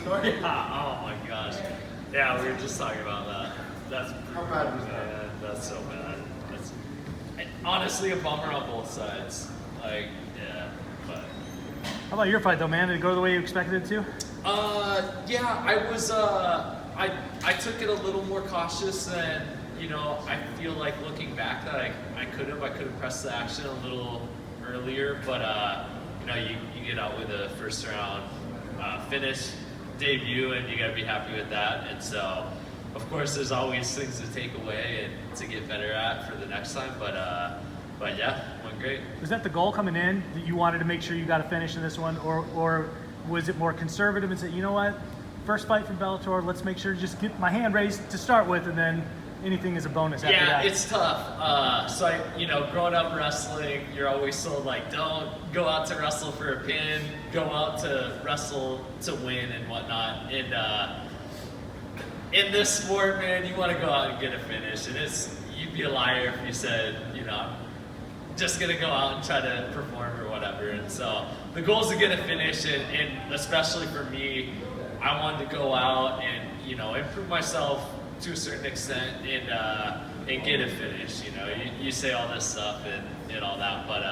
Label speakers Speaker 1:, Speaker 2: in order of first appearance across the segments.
Speaker 1: story?
Speaker 2: Yeah, oh my gosh. Yeah, we were just talking about that. That's
Speaker 1: How bad was that?
Speaker 2: Man, that's so bad. That's honestly a bummer on both sides. Like, yeah, but.
Speaker 3: How about your fight though, man? Did it go the way you expected it to?
Speaker 2: Yeah, I was. I took it a little more cautious than, you know. I feel like looking back that I could have pressed the action a little earlier, but you know, you get out with a first round finish debut, and you gotta be happy with that. And so, of course, there's always things to take away and to get better at for the next time. But yeah, went great.
Speaker 3: Was that the goal coming in, that you wanted to make sure you got a finish in this one, or was it more conservative and say, you know what, first fight from Bellator, let's make sure to just get my hand raised to start with, and then anything is a bonus after that?
Speaker 2: Yeah, it's tough. So you know, growing up wrestling, you're always told like, don't go out to wrestle for a pin, go out to wrestle to win and whatnot. And in this sport, man, you want to go out and get a finish, and you'd be a liar if you said, you know, I'm just gonna go out and try to perform or whatever. And so the goal is to get a finish, and especially for me, I wanted to go out and, you know, improve myself to a certain extent and get a finish. You know, you say all this stuff and all that, but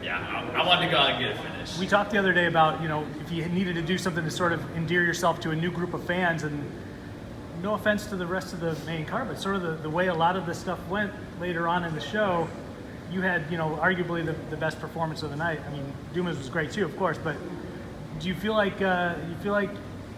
Speaker 2: yeah, I wanted to go out and get a finish.
Speaker 3: We talked the other day about, you know, if you needed to do something to sort of endear yourself to a new group of fans, and no offense to the rest of the main card, but sort of the way a lot of this stuff went later on in the show, you had, you know, arguably the best performance of the night. I mean, Dumas was great too, of course, but do you feel like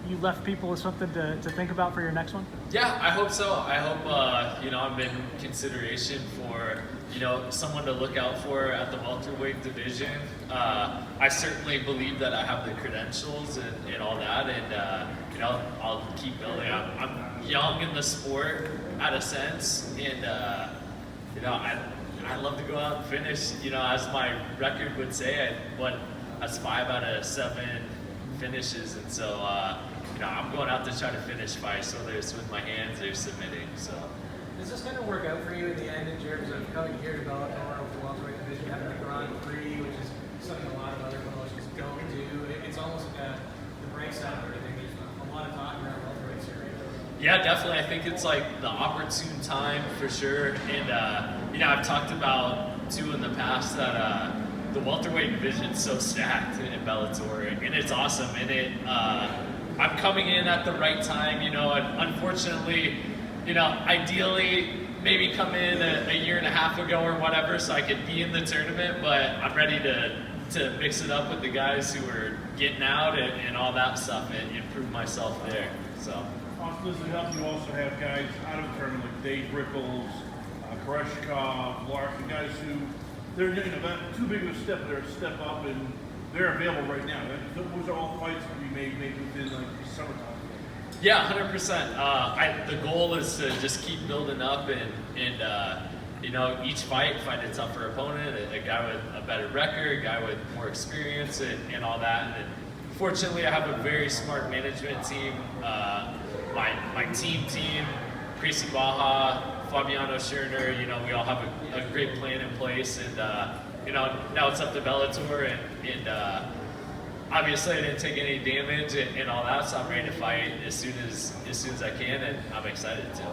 Speaker 3: you left people with something to think about for your next one?
Speaker 2: Yeah, I hope so. I hope, you know, I'm in consideration for, you know, someone to look out for at the welterweight division. I certainly believe that I have the credentials and all that, and, you know, I'll keep building. I'm young in the sport, at a sense, and, you know, I love to go out and finish. You know, as my record would say, that's 5 out of 7 finishes, and so, you know, I'm going out to try to finish fights, whether it's with my hands or submitting. So,
Speaker 4: does this kind of work out for you in the end in terms of coming here to Bellator with the welterweight division, having the Grand Prix, which is something a lot of other promotions don't do? It's almost like the breaks out of everything. There's a lot of talk around welterweight series.
Speaker 2: Yeah, definitely. I think it's like the opportune time for sure. And, you know, I've talked about too in the past that the welterweight division is so stacked in Bellator, and it's awesome. And I'm coming in at the right time, you know, and unfortunately, you know, ideally maybe come in a year and a half ago or whatever so I could be in the tournament, but I'm ready to mix it up with the guys who are getting out and all that stuff and improve myself there. So.
Speaker 5: Austin, as a help, you also have guys out of the tournament like Dave Rickles, Koreshkov, Larson, guys who they're, you know, not too big of a step, but they're a step up, and they're available right now. Those are all fights to be made within like summertime.
Speaker 2: Yeah, 100%. The goal is to just keep building up and you know, each fight a tougher opponent, a guy with a better record, a guy with more experience and all that. And fortunately, I have a very smart management team. My team, Creasy Baja, Fabiano Schirner, you know, we all have a great plan in place, and you know, now it's up to Bellator, and obviously I didn't take any damage and all that, so I'm ready to fight as soon as I can, and I'm excited to.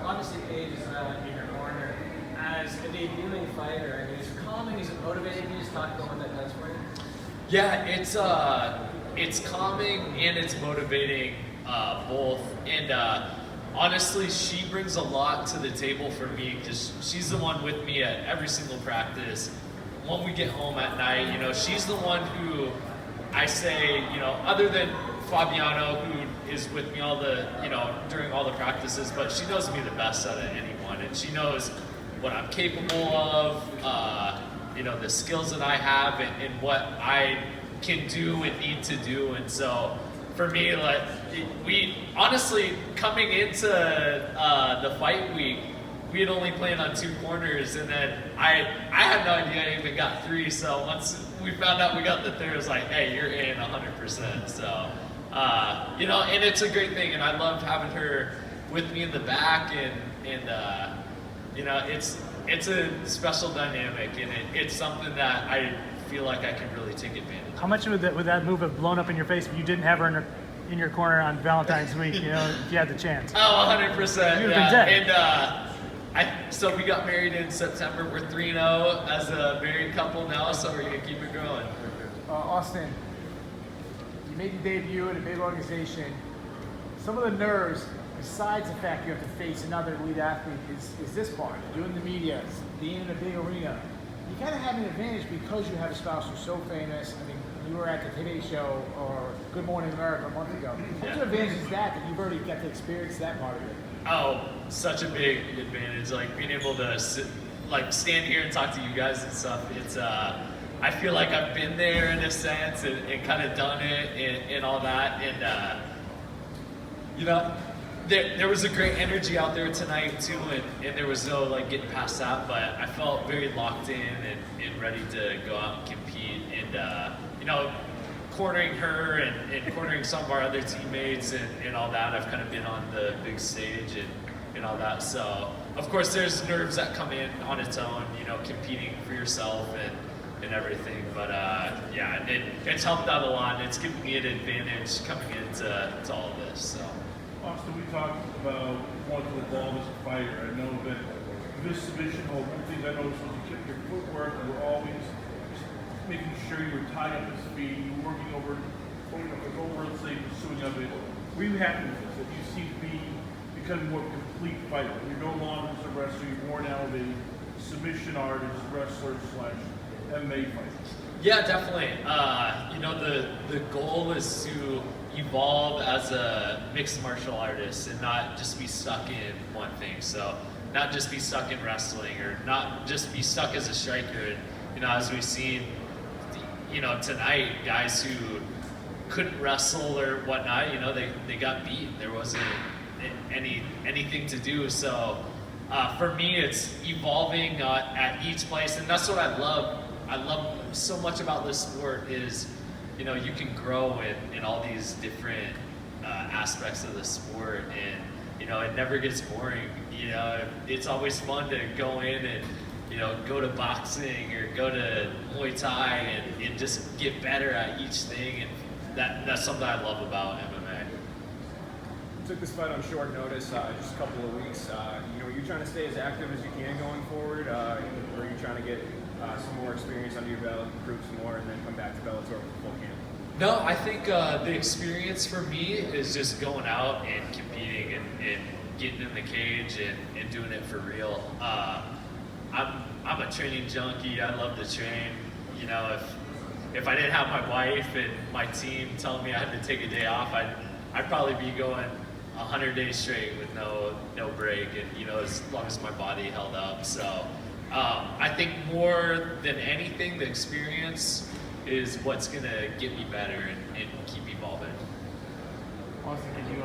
Speaker 4: Obviously, Paige is in your corner. As a debuting fighter, I mean, is it calming? Is it motivating? Can you just talk about what that does for you?
Speaker 2: Yeah, it's calming and it's motivating, both. And honestly, she brings a lot to the table for me because she's the one with me at every single practice. When we get home at night, you know, she's the one who I say, you know, other than Fabiano, who is with me during all the practices, but she knows me the best out of anyone, and she knows what I'm capable of, you know, the skills that I have and what I can do and need to do. And so for me, like, we honestly, coming into the fight week, we had only planned on 2 corners, and then I had no idea I even got 3. So once we found out we got the 3rd, it was like, hey, you're in 100%. So, you know, and it's a great thing, and I loved having her with me in the back, and you know, it's a special dynamic, and it's something that I feel like I can really take advantage of.
Speaker 3: How much would that move have blown up in your face if you didn't have her in your corner on Valentine's week, you know, if you had the chance.
Speaker 2: Oh, 100%.
Speaker 3: You've been
Speaker 2: Yeah.
Speaker 3: dead.
Speaker 2: And so we got married in September. We're 3-0 as a married couple now, so we're gonna keep it growing.
Speaker 1: Austin, you made your debut in a big organization. Some of the nerves, besides the fact you have to face another elite athlete, is this part, doing the media, being in a big arena. You kind of have an advantage because you have a spouse who's so famous. I mean, you were at the Today Show or Good Morning America a month ago. What
Speaker 2: Yeah.
Speaker 1: sort of advantage is that you you've already got to experience that part of it?
Speaker 2: Oh, such a big advantage. Like being able to stand here and talk to you guys and stuff. It's I feel like I've been there in a sense and kind of done it and all that. And you know, there was a great energy out there tonight too, and there was no like getting past that. But I felt very locked in and ready to go out and compete. And you know, cornering her and cornering some of our other teammates and all that. I've kind of been on the big stage and all that. So of course there's nerves that come in on its own, you know, competing for yourself and everything. But yeah, it's helped out a lot, and it's given me an advantage coming into all of this. So.
Speaker 5: Austin, we talked about wanting to evolve as a fighter. I know that this submission hold, one thing I noticed was you kept your footwork, you were always making sure you were tied up at speed, you were working over, let's say, pursuing of it. Were you happy with this? That you seem to be becoming more complete fighter? You're no longer just a wrestler, you're more now of a submission artist, wrestler / MMA fighter.
Speaker 2: Yeah, definitely. You know, the goal is to evolve as a mixed martial artist and not just be stuck in one thing. So not just be stuck in wrestling or not just be stuck as a striker. You know, as we've seen, you know, tonight, guys who couldn't wrestle or whatnot, you know, they got beat. There wasn't anything to do. So for me, it's evolving at each place, and that's what I love. I love so much about this sport is, you know, you can grow in all these different aspects of the sport, and you know, it never gets boring. You know, it's always fun to go in and, you know, go to boxing or go to Muay Thai and just get better at each thing, and that's something I love about MMA.
Speaker 6: You took this fight on short notice, just a couple of weeks. You know, are you trying to stay as active as you can going forward, or are you trying to get some more experience under your belt, improve some more, and then come back to Bellator with full camp?
Speaker 2: No, I think the experience for me is just going out and competing and getting in the cage and doing it for real. I'm a training junkie. I love to train. You know, if I didn't have my wife and my team telling me I had to take a day off, I'd probably be going 100 days straight with no break, and you know, as long as my body held up. So I think more than anything, the experience is what's gonna get me better and keep evolving.
Speaker 7: Austin, did you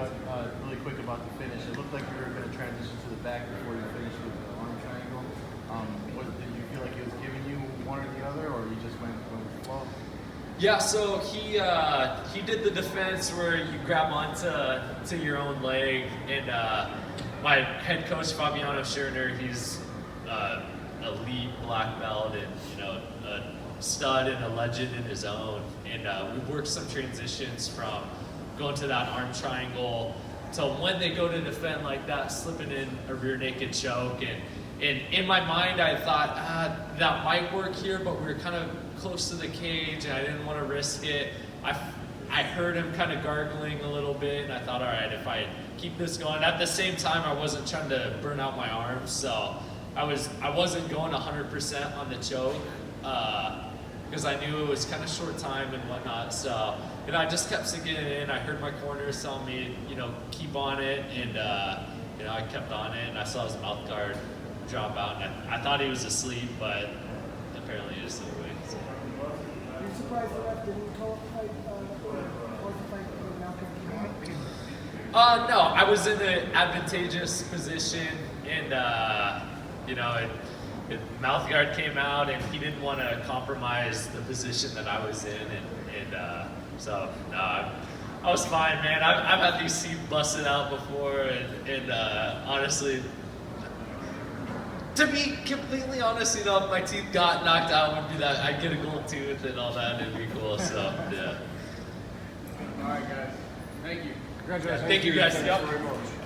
Speaker 7: really quick about the finish? It looked like you were going to transition to the back before you finished with the arm triangle. Did you feel like he was giving you one or the other, or you just went with the flow?
Speaker 2: Yeah, so he did the defense where you grab onto your own leg, and my head coach Fabiano Schurner, he's elite black belt and, you know, a stud and a legend in his own, and we worked some transitions from going to that arm triangle to when they go to defend like that, slipping in a rear naked choke, and in my mind I thought that might work here, but we were kind of close to the cage and I didn't want to risk it. I heard him kind of gargling a little bit, and I thought, all right, if I keep this going. At the same time, I wasn't trying to burn out my arms, so I wasn't going 100% on the choke because I knew it was kind of short time and whatnot. So, you know, I just kept sinking it in. I heard my corners telling me, you know, keep on it, and you know, I kept on it, and I saw his mouth guard drop out, and I thought he was asleep, but apparently he was still awake. So.
Speaker 1: Are you surprised the ref didn't call it fight, or the fight when Malcolm came out?
Speaker 2: No, I was in an advantageous position, and you know, mouth guard came out, and he didn't want to compromise the position that I was in, and so no, I was fine, man. I've had these teeth busted out before, and honestly, to be completely honest, you know, if my teeth got knocked out, would be that I'd get a gold tooth and all that, and it'd be cool. So yeah.
Speaker 4: All right, guys. Thank you.
Speaker 1: Congratulations.
Speaker 2: Thank you guys.
Speaker 5: Thanks very much.